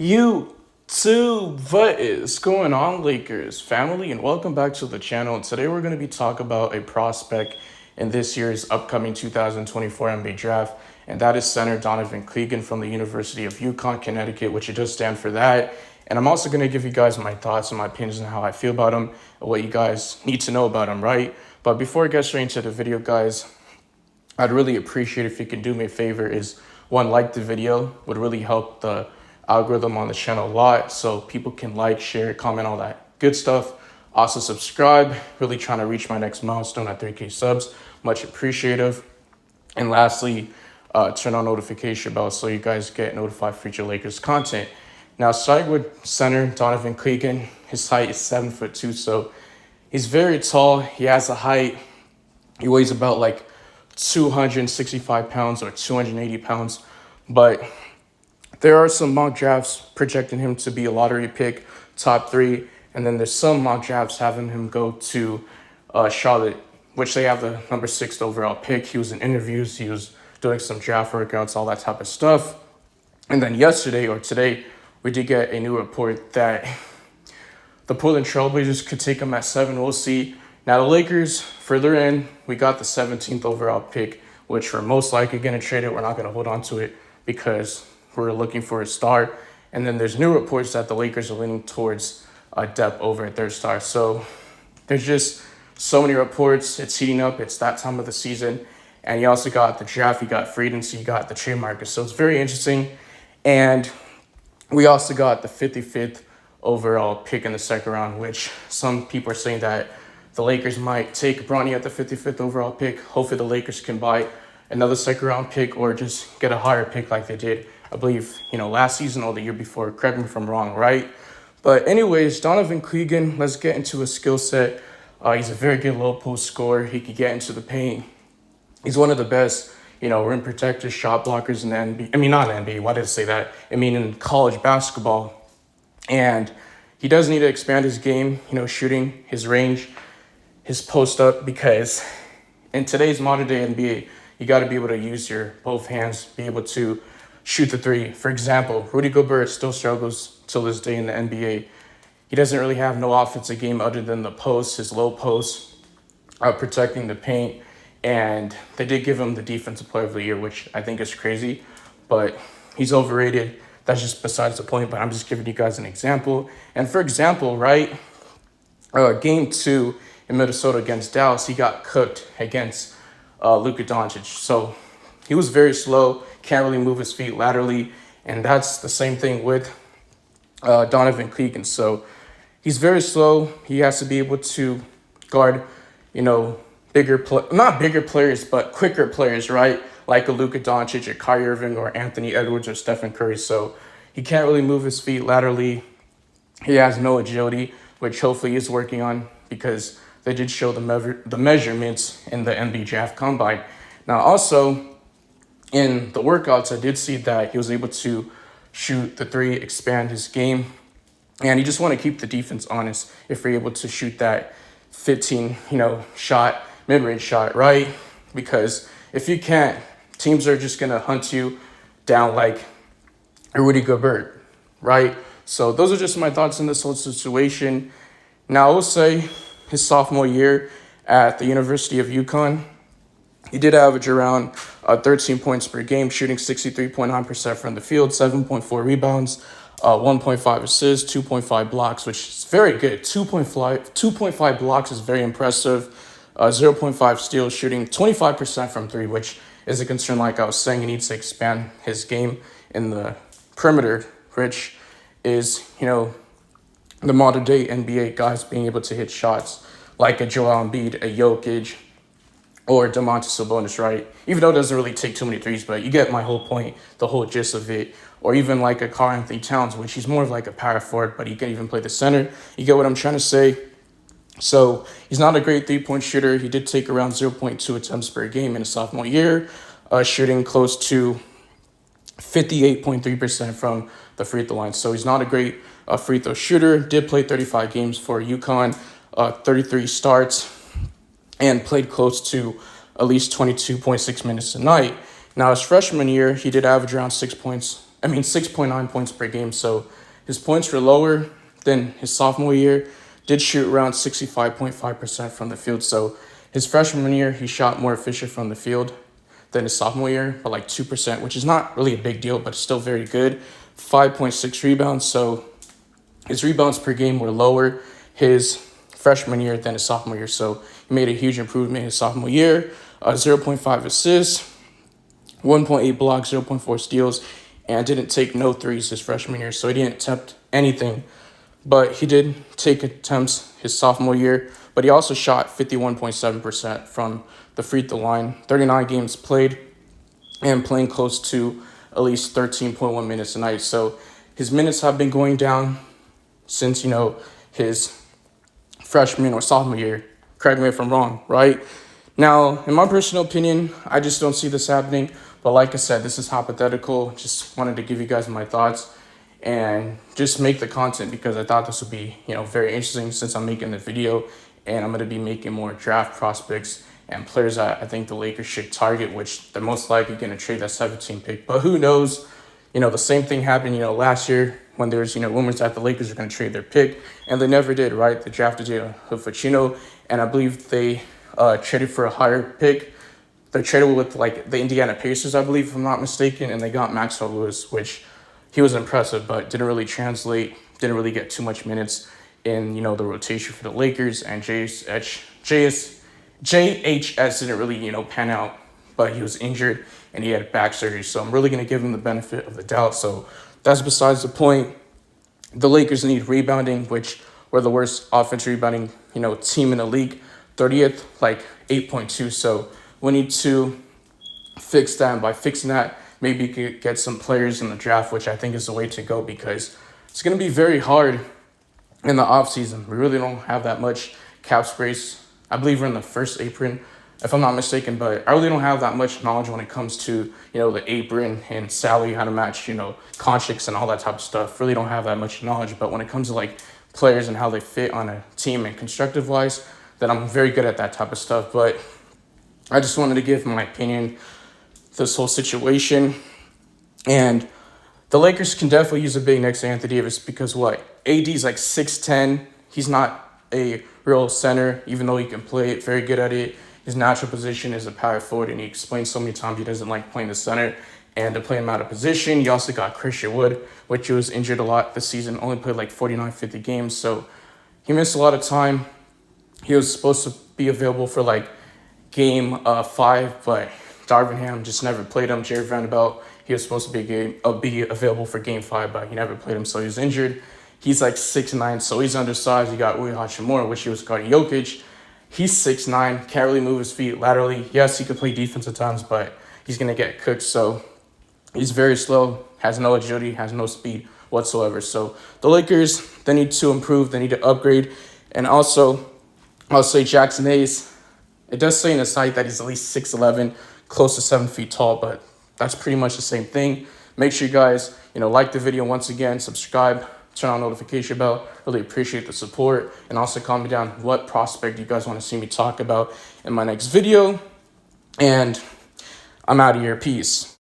YouTube, what is going on, Lakers family, and welcome back to the channel. Today we're going to be talking about a prospect in this year's upcoming 2024 NBA draft, and that is center Donovan Clingan from the University of Yukon, Connecticut, which it does stand for that. And I'm also going to give you guys my thoughts and my opinions on how I feel about him and what you guys need to know about him, right? But before I get straight into the video, guys, I'd really appreciate if you can do me a favor is one, like the video, would really help the algorithm on the channel a lot, so people can like, share, comment, all that good stuff. Also subscribe, really trying to reach my next milestone at 3K subs, much appreciative. And lastly, turn on notification bell so you guys get notified for future Lakers content. Now, starting with center Donovan Clingan, his height is 7'2", so he's very tall. He has a height, he weighs about like 265 pounds or 280 pounds, but there are some mock drafts projecting him to be a lottery pick, top 3, and then there's some mock drafts having him go to Charlotte, which they have the number 6th overall pick. He was in interviews, he was doing some draft workouts, all that type of stuff. And then yesterday or today, we did get a new report that the Portland Trailblazers could take him at 7. We'll see. Now the Lakers, further in, we got the 17th overall pick, which we're most likely going to trade it. We're not going to hold on to it because we're looking for a star. And then there's new reports that the Lakers are leaning towards depth over at 3rd star. So there's just so many reports. It's heating up. It's that time of the season. And you also got the draft. You got free agency. You got the trade market. So it's very interesting. And we also got the 55th overall pick in the 2nd round, which some people are saying that the Lakers might take Bronny at the 55th overall pick. Hopefully the Lakers can buy another 2nd round pick or just get a higher pick like they did, I believe, last season or the year before. Correct me if I'm wrong, right? But anyways, Donovan Clingan, let's get into his skill set. He's a very good low post scorer. He can get into the paint. He's one of the best, rim protectors, shot blockers in the NBA. I mean, not in the NBA. Why did I say that? I mean, in college basketball. And he does need to expand his game, shooting, his range, his post up, because in today's modern day NBA, you got to be able to use your both hands, be able to shoot the 3. For example, Rudy Gobert still struggles till this day in the NBA. He doesn't really have no offensive game other than the post, his low post, protecting the paint. And they did give him the defensive player of the year, which I think is crazy, but he's overrated. That's just besides the point, but I'm just giving you guys an example. And for example, right, game 2 in Minnesota against Dallas, he got cooked against Luka Doncic. So he was very slow, can't really move his feet laterally, and that's the same thing with Donovan Clingan. So he's very slow. He has to be able to guard, not bigger players, but quicker players, right? Like a Luka Doncic or Kyrie Irving or Anthony Edwards or Stephen Curry. So he can't really move his feet laterally. He has no agility, which hopefully he's working on because they did show the measurements in the NBA draft combine. Now, also in the workouts, I did see that he was able to shoot the 3, expand his game, and you just want to keep the defense honest if you're able to shoot that 15, shot, mid-range shot, right? Because if you can't, teams are just going to hunt you down like Rudy Gobert, right? So those are just my thoughts on this whole situation. Now, I will say his sophomore year at the University of Yukon, he did average around 13 points per game, shooting 63.9% from the field, 7.4 rebounds, 1.5 assists, 2.5 blocks, which is very good. 2.5 blocks is very impressive. 0.5 steals, shooting 25% from 3, which is a concern. Like I was saying, he needs to expand his game in the perimeter, which is, the modern day NBA guys being able to hit shots like a Joel Embiid, a Jokic, or Domantas Sabonis, right? Even though it doesn't really take too many threes, but you get my whole point, the whole gist of it. Or even like a Karl Anthony Towns, which he's more of like a power forward, but he can even play the center. You get what I'm trying to say? So he's not a great 3-point shooter. He did take around 0.2 attempts per game in his sophomore year, shooting close to 58.3% from the free throw line. So he's not a great free throw shooter. Did play 35 games for UConn, 33 starts, and played close to at least 22.6 minutes a night. Now, his freshman year, he did average around 6 points 6.9 points per game. So his points were lower than his sophomore year. Did shoot around 65.5% from the field. So his freshman year, he shot more efficient from the field than his sophomore year, by like 2%, which is not really a big deal, but still very good. 5.6 rebounds. So his rebounds per game were lower his freshman year than his sophomore year. So he made a huge improvement his sophomore year. 0.5 assists, 1.8 blocks, 0.4 steals, and didn't take no threes his freshman year. So he didn't attempt anything, but he did take attempts his sophomore year. But he also shot 51.7% from the free throw line, 39 games played, and playing close to at least 13.1 minutes a night. So his minutes have been going down since, his freshman or sophomore year. Correct me if I'm wrong, right? Now, in my personal opinion, I just don't see this happening. But like I said, this is hypothetical. Just wanted to give you guys my thoughts and just make the content because I thought this would be, very interesting since I'm making the video, and I'm going to be making more draft prospects and players I think the Lakers should target, which they're most likely going to trade that 17 pick. But who knows? The same thing happened, last year when there was, rumors that the Lakers were going to trade their pick, and they never did, right? They drafted Hufachino, and I believe they traded for a higher pick. They traded with the Indiana Pacers, I believe, if I'm not mistaken, and they got Maxwell Lewis, which he was impressive, but didn't really translate, didn't really get too much minutes in, the rotation for the Lakers, and JHS didn't really, pan out, but he was injured and he had back surgery. So I'm really going to give him the benefit of the doubt. So that's besides the point. The Lakers need rebounding, which were the worst offensive rebounding, team in the league, 30th, 8.2. So we need to fix that. And by fixing that, maybe you could get some players in the draft, which I think is the way to go because it's going to be very hard in the offseason. We really don't have that much cap space. I believe we're in the first apron, if I'm not mistaken, but I really don't have that much knowledge when it comes to, the apron and salary, how to match, contracts and all that type of stuff. Really don't have that much knowledge, but when it comes to players and how they fit on a team and constructive wise, then I'm very good at that type of stuff. But I just wanted to give my opinion, this whole situation. And the Lakers can definitely use a big next to Anthony Davis because AD's 6'10". He's not a real center, even though he can play it, very good at it. His natural position is a power forward, and he explains so many times he doesn't like playing the center and to play him out of position. You also got Christian Wood, which was injured a lot this season, only played 49, 50 games, so he missed a lot of time. He was supposed to be available for game 5, but Darvin Ham just never played him. Jared Vanderbilt, he was supposed to be available for game 5, but he never played him, so he was injured. He's 6'9", so he's undersized. You got Rui Hachimura, which he was guarding Jokic. He's 6'9", can't really move his feet laterally. Yes, he could play defense at times, but he's going to get cooked. So he's very slow, has no agility, has no speed whatsoever. So the Lakers, they need to improve. They need to upgrade. And also, I'll say Jackson Hayes. It does say in the site that he's at least 6'11", close to 7 feet tall, but that's pretty much the same thing. Make sure you guys, like the video once again, subscribe, turn on notification bell. Really appreciate the support. And also comment down what prospect you guys want to see me talk about in my next video. And I'm out of here. Peace.